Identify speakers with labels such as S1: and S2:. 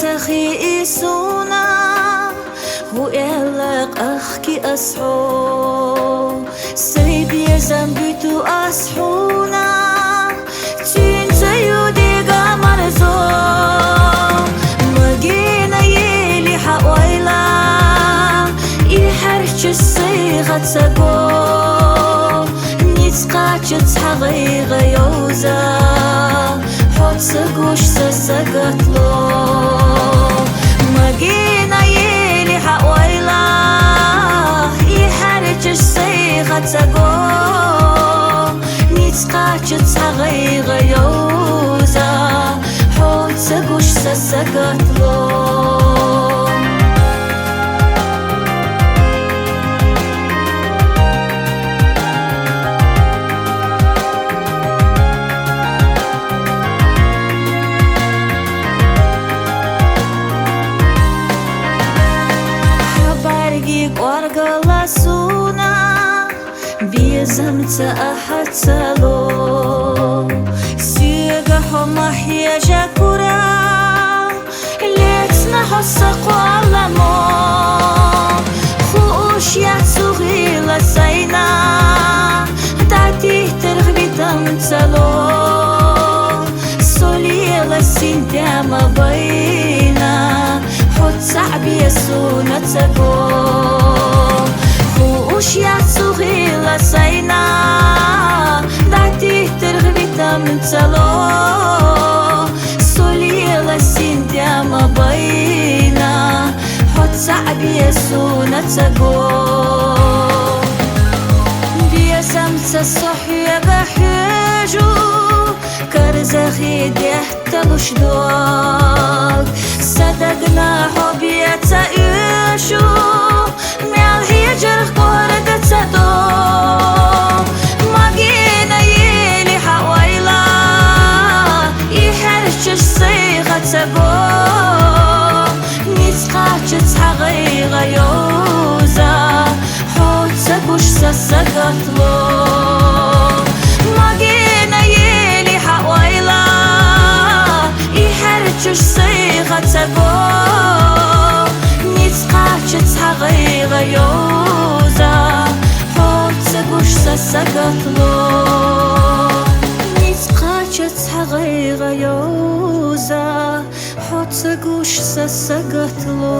S1: سخي إسونا هو إلق أخكي أسحو سيبي زنبتو أسحونا تين سيودي قمرزو مجينا يلي حويلا يحرش الصيغة سقو نيتقاتش حغيغ يوزا حط سقوش سسقتلو مجينا يلي حويلا يحرش الصيغة سقو نيتقاتش حغيغ يوزا حط سقوش سسقتلو ورقة سونا بيزمت أحد سلو سيقى حمح يا جاكورا ليتنا حسق والمو خوش يا تسوغي لسينا دعتيه ترغبي تمتلو سولي لسين دام بينا حط صعبي يسونا تقو خوش يا تسوغي لسينا دعتيه ترغبي تمتلو سولي لسين دام بينا حط صعبي يسونا تقو بيسمت الصحية بحيجو كرزخي ديحتلوش دوك صدقنا حبية تعيشو ميال هيجر قوردة تدوم ماقينا يلي حويلا يحرشش صيغة تقوم نيتقاتش حغيغ يوزا حوت سقوش سسقتلو ماقينا يلي حويلا يحرشش صيغة تقوم نيتقاتش حغيغ يوزا حوت سقوش سسقتلو نيتقاتش حغيغ يوزا حوت سقوش سسقتلو